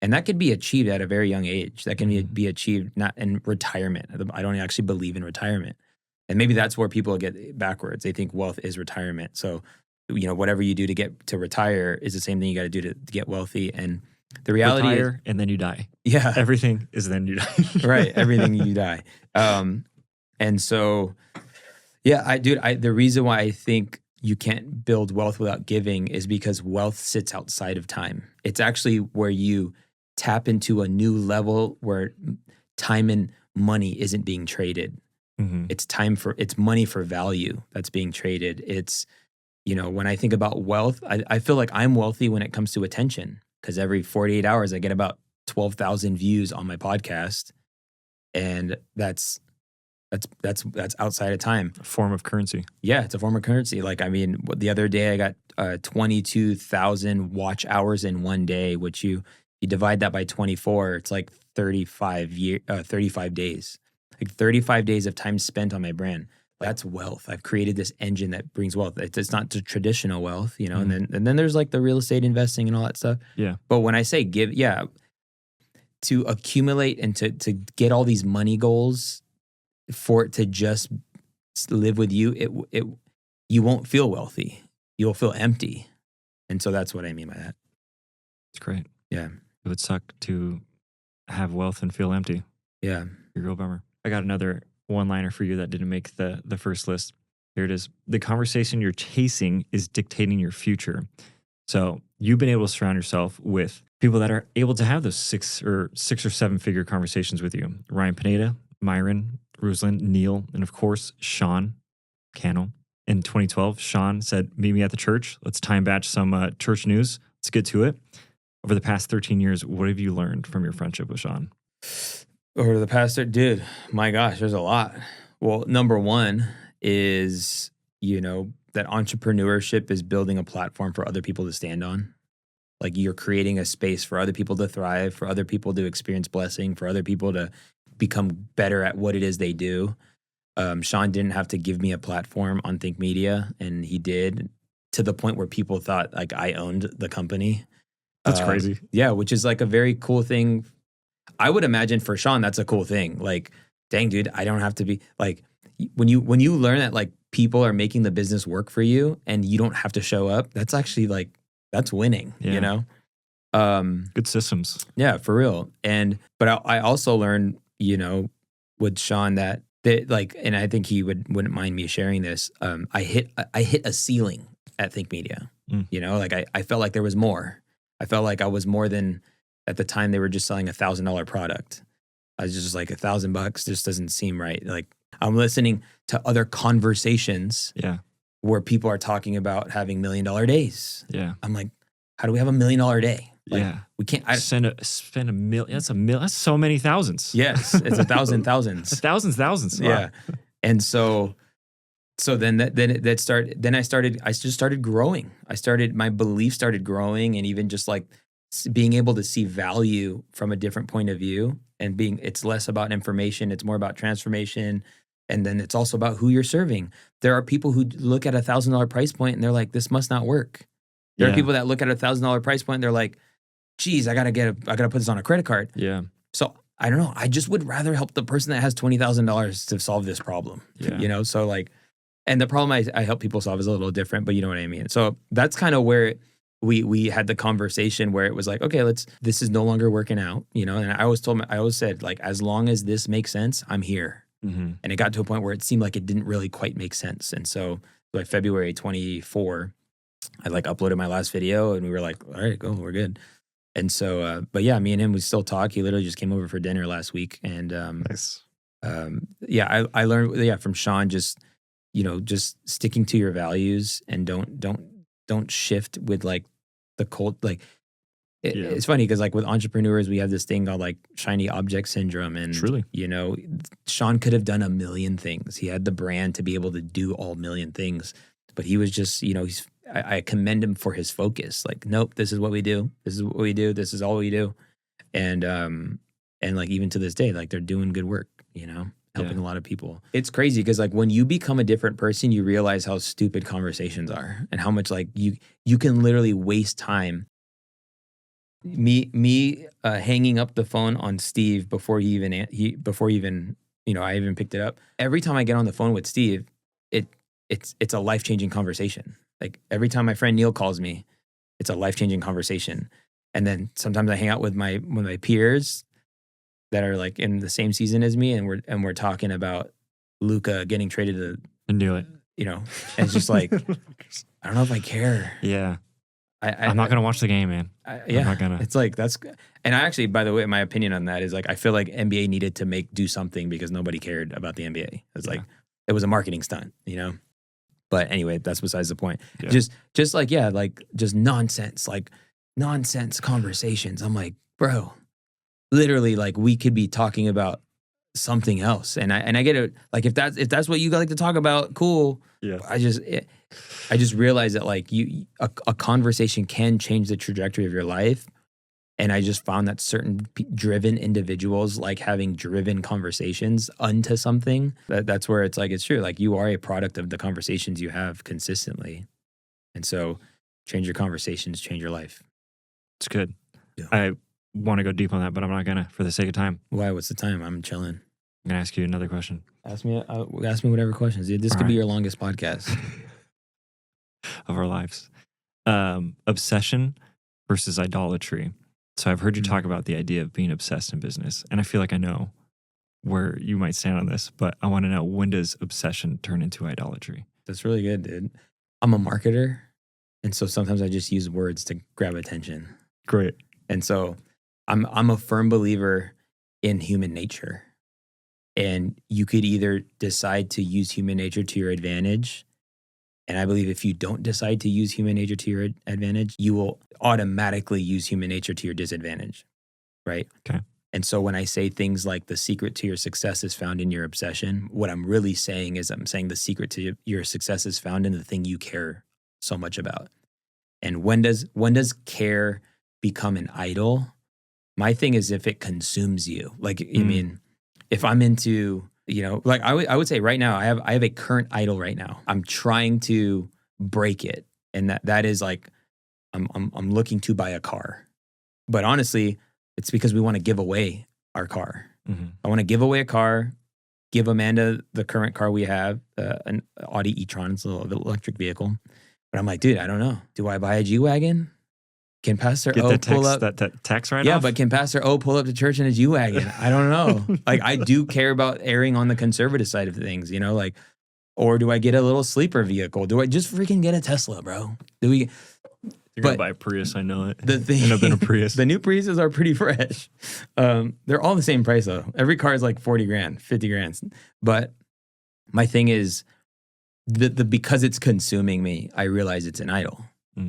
And that could be achieved at a very young age. That can be achieved not in retirement. I don't actually believe in retirement. And maybe that's where people get backwards. They think wealth is retirement. So, whatever you do to get to retire is the same thing you got to do to get wealthy. And the reality Retire, and then you die. Yeah. Everything is then you die. Right. Everything you die. And so, yeah, the reason why I think you can't build wealth without giving is because wealth sits outside of time. It's actually where you tap into a new level where time and money isn't being traded. Mm-hmm. It's money for value that's being traded. It's, when I think about wealth, I feel like I'm wealthy when it comes to attention, because every 48 hours I get about 12,000 views on my podcast, and that's outside of time. A form of currency. Yeah, it's a form of currency. Like, I mean, the other day I got 22,000 watch hours in one day, which you divide that by 24, it's like 35 days. Like 35 days of time spent on my brand. That's wealth. I've created this engine that brings wealth. It's not the traditional wealth, and then there's like the real estate investing and all that stuff. Yeah. But when I say give, to accumulate and to get all these money goals for it to just live with you, you won't feel wealthy. You'll feel empty. And so that's what I mean by that. It's great. Yeah. It would suck to have wealth and feel empty. Yeah. Be a real bummer. I got another one-liner for you that didn't make the first list. Here it is. The conversation you're chasing is dictating your future. So you've been able to surround yourself with people that are able to have those six or seven-figure conversations with you. Ryan Pineda, Myron, Ruslan, Neil, and of course, Sean Cannell. In 2012, Sean said, meet me at the church. Let's time batch some church news. Let's get to it. Over the past 13 years, what have you learned from your friendship with Sean? Over the past, dude, my gosh, there's a lot. Well, number one is, that entrepreneurship is building a platform for other people to stand on. Like, you're creating a space for other people to thrive, for other people to experience blessing, for other people to become better at what it is they do. Sean didn't have to give me a platform on Think Media, and he did, to the point where people thought like I owned the company. That's crazy. Yeah, which is like a very cool thing. I would imagine for Sean, that's a cool thing. Like, dang, dude, I don't have to be like, when you learn that like people are making the business work for you and you don't have to show up, that's actually like, that's winning, Good systems. Yeah, for real. But I also learned, with Sean that like, and I think he wouldn't mind me sharing this. I hit a ceiling at Think Media. Like I felt like there was more. I felt like I was more than, at the time they were just selling $1,000 product. I was just like $1,000 just doesn't seem right. Like, I'm listening to other conversations where people are talking about having $1 million days. Yeah. I'm like, how do we have $1 million day? Like, we can't spend $1 million. That's so many thousands. Yes, it's 1,000 thousands. Thousands. Wow. Yeah. And so then I just started growing. My belief started growing, and even just like being able to see value from a different point of view, and it's less about information. It's more about transformation, And then it's also about who you're serving. There are people who look at $1,000 price point and they're like, this must not work. There are people that look at $1,000 price point and they're like, geez, I gotta put this on a credit card. Yeah. So I don't know. I just would rather help the person that has $20,000 to solve this problem. Yeah. You know, so like, and the problem I help people solve is a little different, but you know what I mean. So that's kind of where we had the conversation where it was like, okay, this is no longer working out, you know. And I always said, like, as long as this makes sense, I'm here. Mm-hmm. And it got to a point where it seemed like it didn't really quite make sense. And so like February 24, I like uploaded my last video and we were like, all right, go, we're good. And so, but yeah, me and him, we still talk. He literally just came over for dinner last week. And Nice. I learned from Sean, just, you know, just sticking to your values and don't shift with like the cult. Like it's funny because like with entrepreneurs, we have this thing called like shiny object syndrome. And, Truly. you know, Sean could have done a million things. He had the brand to be able to do all million things, but he was just, you know, I commend him for his focus. Like, nope, this is what we do. This is what we do. This is all we do. And like even to this day, like they're doing good work, you know, helping a lot of people. It's crazy because like when you become a different person, you realize how stupid conversations are and how much like you can literally waste time. Me hanging up the phone on Steve before he even you know, I even picked it up. Every time I get on the phone with Steve, it's a life-changing conversation. Like every time my friend Neil calls me, it's a life-changing conversation. And then sometimes I hang out with my peers that are like in the same season as me, and we're talking about Luka getting traded to, And do it. you know, and it's just like I don't know if I care. Yeah. I'm not gonna watch the game, man. I'm not gonna. It's like and I actually, by the way, my opinion on that is like I feel like NBA needed to do something because nobody cared about the NBA. It's like it was a marketing stunt, you know. But anyway, that's besides the point. Yeah. Just like just nonsense conversations. I'm like, bro, literally, like we could be talking about something else. And I get it. Like if that's what you like to talk about, cool. Yeah. I just realized that like a conversation can change the trajectory of your life. And I just found that certain driven individuals like having driven conversations unto something. That's where it's like, it's true. Like you are a product of the conversations you have consistently. And so change your conversations, change your life. It's good. Yeah. I want to go deep on that, but I'm not gonna for the sake of time. Why? What's the time? I'm chilling. I'm gonna ask you another question. Ask me whatever questions. This All could be right. your longest podcast. Of our lives. Obsession versus idolatry. So I've heard you talk about the idea of being obsessed in business, and I feel like I know where you might stand on this, but I want to know, when does obsession turn into idolatry? That's really good, dude. I'm a marketer, and so sometimes I just use words to grab attention. Great. And so I'm a firm believer in human nature. And you could either decide to use human nature to your advantage. And I believe if you don't decide to use human nature to your advantage, you will automatically use human nature to your disadvantage, right? Okay. And so when I say things like the secret to your success is found in your obsession, what I'm really saying is I'm saying the secret to your success is found in the thing you care so much about. And when does care become an idol? My thing is if it consumes you. Like, I mean, if I'm into, you know, like I would say right now, I have a current idol right now. I'm trying to break it. And that is like, I'm looking to buy a car. But honestly, it's because we want to give away our car. Mm-hmm. I want to give away a car, give Amanda the current car we have, an Audi e-tron. It's a little electric vehicle. But I'm like, dude, I don't know. Do I buy a G-Wagon? Can Pastor O pull up? That tax write-off? Yeah, but can Pastor O pull up to church in a G-Wagon? I don't know. Like, I do care about erring on the conservative side of things, you know? Like, or do I get a little sleeper vehicle? Do I just freaking get a Tesla, bro? You're going to buy a Prius, I know it. The thing, end up in a Prius. The new Priuses are pretty fresh. They're all the same price, though. Every car is like 40 grand, 50 grand. But my thing is, because it's consuming me, I realize it's an idol.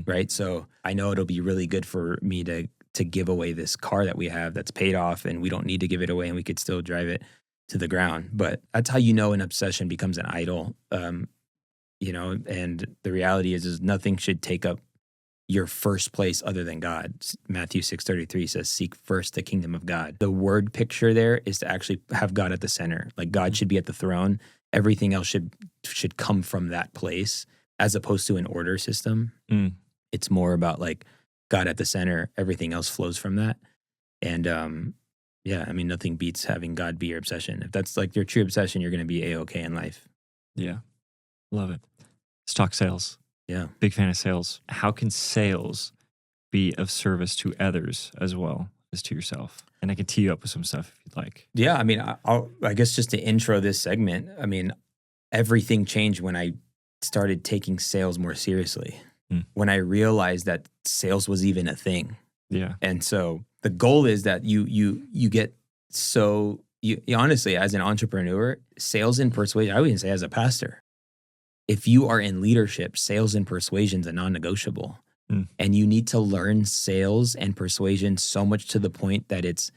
Right. So I know it'll be really good for me to give away this car that we have that's paid off, and we don't need to give it away and we could still drive it to the ground. But that's how you know an obsession becomes an idol. You know, and the reality is nothing should take up your first place other than God. Matthew 6:33 says, seek first the kingdom of God. The word picture there is to actually have God at the center. Like God should be at the throne everything else should come from that place as opposed to an order system. It's more about like God at the center. Everything else flows from that. And yeah, I mean, nothing beats having God be your obsession. If that's like your true obsession, you're going to be A-okay in life. Yeah. Love it. Let's talk sales. Yeah. Big fan of sales. How can sales be of service to others as well as to yourself? And I can tee you up with some stuff if you'd like. Yeah. I mean, I guess just to intro this segment, I mean, everything changed when I started taking sales more seriously. When I realized that sales was even a thing. Yeah. And so the goal is that you get so you honestly, as an entrepreneur, sales and persuasion, I would even say as a pastor, if you are in leadership, sales and persuasion is a non-negotiable. And you need to learn sales and persuasion so much to the point that it's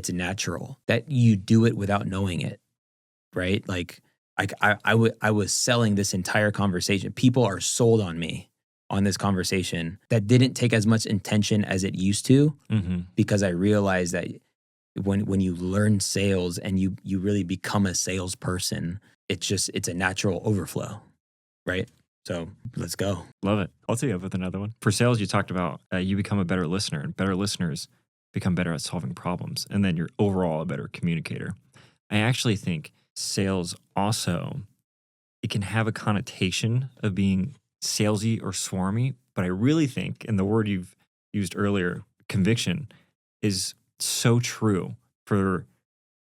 natural, that you do it without knowing it, right? Like I was selling this entire conversation. People are sold on me on this conversation that didn't take as much intention as it used to, because I realized that when you learn sales and you really become a salesperson, it's a natural overflow, right? So let's go. Love it. I'll tee you up with another one. For sales, you talked about you become a better listener, and better listeners become better at solving problems, and then you're overall a better communicator. I actually think sales also, it can have a connotation of being salesy or swarmy, but I really think, and the word you've used earlier, conviction, is so true for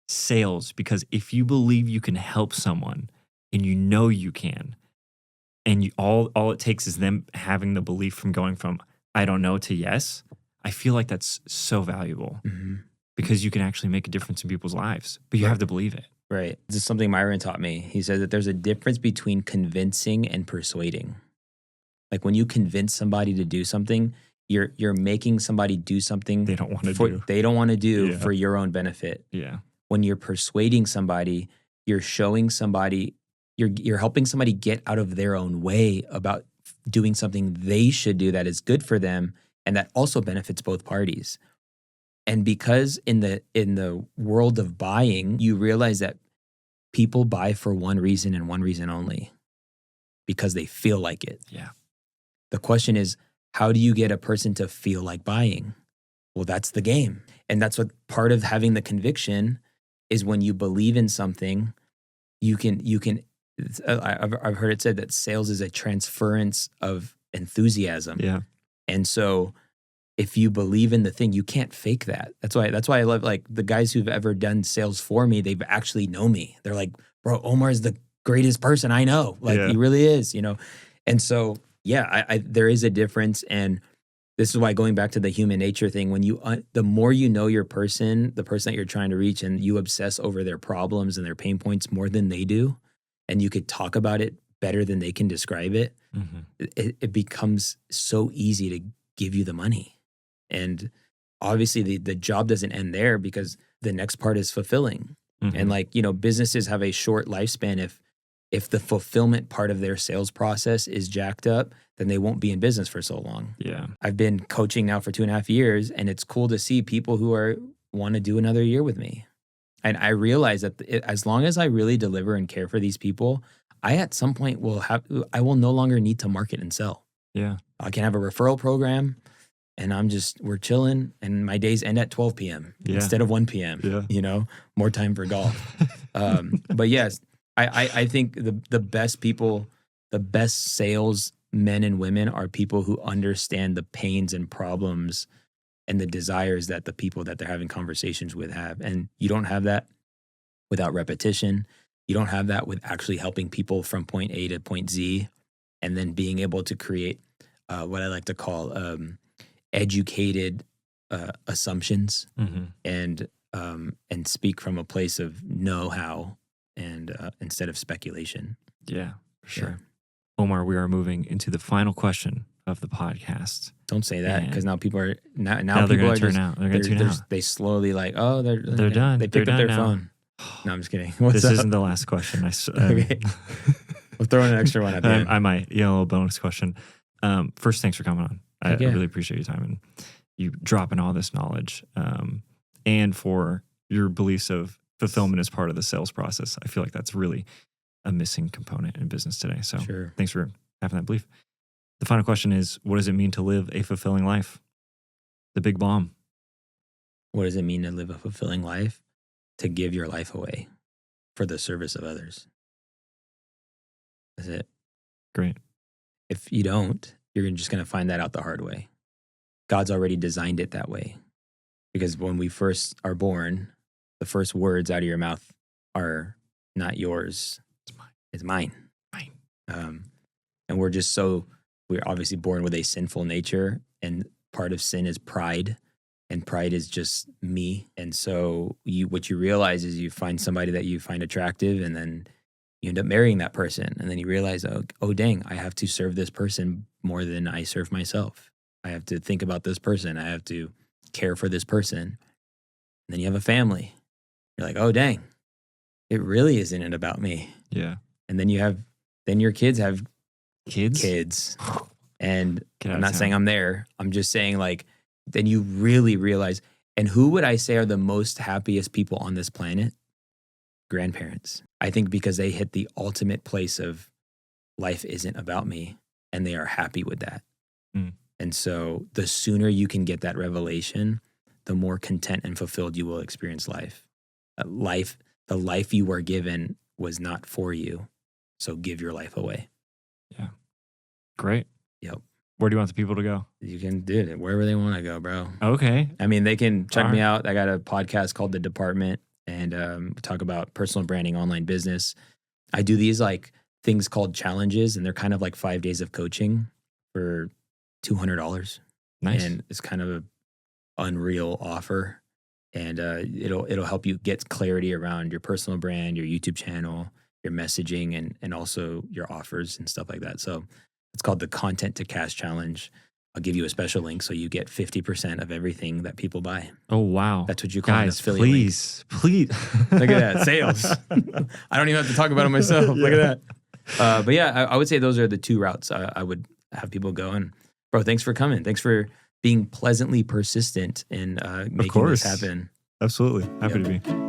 sales, because if you believe you can help someone and you know you can, and all it takes is them having the belief from going from I don't know to yes, I feel like that's so valuable because you can actually make a difference in people's lives, but you have to believe it. Right. This is something Myron taught me. He said that there's a difference between convincing and persuading. Like when you convince somebody to do something, you're making somebody do something They don't want to do. for your own benefit. Yeah. When you're persuading somebody, you're showing somebody, you're helping somebody get out of their own way about doing something they should do that is good for them and that also benefits both parties. And because in the world of buying, you realize that people buy for one reason and one reason only, because they feel like it. Yeah. The question is, how do you get a person to feel like buying? Well, that's the game. And that's what part of having the conviction is. When you believe in something, you can I've heard it said that sales is a transference of enthusiasm. Yeah. And so if you believe in the thing, you can't fake that. That's why I love, like, the guys who've ever done sales for me, they've actually know me. They're like, bro, Omar's the greatest person I know. Like, he really is, you know? And so, yeah, I there is a difference. And this is why, going back to the human nature thing, when you, the more you know your person, the person that you're trying to reach, and you obsess over their problems and their pain points more than they do, and you could talk about it better than they can describe it, it becomes so easy to give you the money. And obviously the job doesn't end there, because the next part is fulfilling. And, like, you know, businesses have a short lifespan. If the fulfillment part of their sales process is jacked up, then they won't be in business for so long. Yeah. I've been coaching now for 2.5 years, and it's cool to see people who want to do another year with me. And I realize that as long as I really deliver and care for these people, I at some point I will no longer need to market and sell. Yeah. I can have a referral program, and we're chilling, and my days end at 12 p.m. instead of 1 p.m. Yeah. You know, more time for golf. But yes, I think the best people, the best sales men and women are people who understand the pains and problems and the desires that the people that they're having conversations with have. And you don't have that without repetition. You don't have that with actually helping people from point A to point Z, and then being able to create what I like to call educated assumptions, and speak from a place of know-how, and instead of speculation. Yeah, for sure. Omar, we are moving into the final question of the podcast. Don't say that, because now people are now they're people going are to turn just, out. They're going to tune out. They slowly, like, oh, they're done. They pick They're up their done phone. No, I'm just kidding. What's This up? isn't the last question. Okay. We'll throw in an extra one at the end. I might. Yeah, a little bonus question. First, thanks for coming on. I really appreciate your time and you dropping all this knowledge, and for your beliefs of fulfillment as part of the sales process. I feel like that's really a missing component in business today. So Sure. thanks for having that belief. The final question is, what does it mean to live a fulfilling life? The big bomb. What does it mean to live a fulfilling life? To give your life away for the service of others. That's it. Great. If you don't, you're just going to find that out the hard way. God's already designed it that way. Because when we first are born, the first words out of your mouth are not yours. It's mine. And we're obviously born with a sinful nature. And part of sin is pride. And pride is just me. And so what you realize is you find somebody that you find attractive, and then you end up marrying that person. And then you realize, oh dang, I have to serve this person more than I serve myself. I have to think about this person. I have to care for this person. And then you have a family. You're like, oh dang, it really isn't about me. Yeah. And then your kids have Kids. And Get out I'm of not town. saying I'm there. I'm just saying, like, then you really realize. And who would I say are the most happiest people on this planet? Grandparents. I think because they hit the ultimate place of life isn't about me, and they are happy with that. Mm. And so the sooner you can get that revelation, the more content and fulfilled you will experience life. The life you were given was not for you. So give your life away. Yeah. Great. Yep. Where do you want the people to go? You can do it wherever they want to go, bro. Okay. I mean, they can check All me right. out. I got a podcast called The Department, and we talk about personal branding, online business. I do these like things called challenges, and they're kind of like 5 days of coaching for $200. Nice. And it's kind of an unreal offer. And it'll help you get clarity around your personal brand, your YouTube channel, your messaging, and also your offers and stuff like that. So it's called the Content to Cash Challenge. I'll give you a special link so you get 50% of everything that people buy. Oh, wow. That's what you call an Guys, affiliate link. please. Look at that. Sales. I don't even have to talk about it myself. Look at that. But yeah, I would say those are the two routes I would have people go. And bro, thanks for coming. Thanks for being pleasantly persistent in making this happen. Absolutely. Happy to be.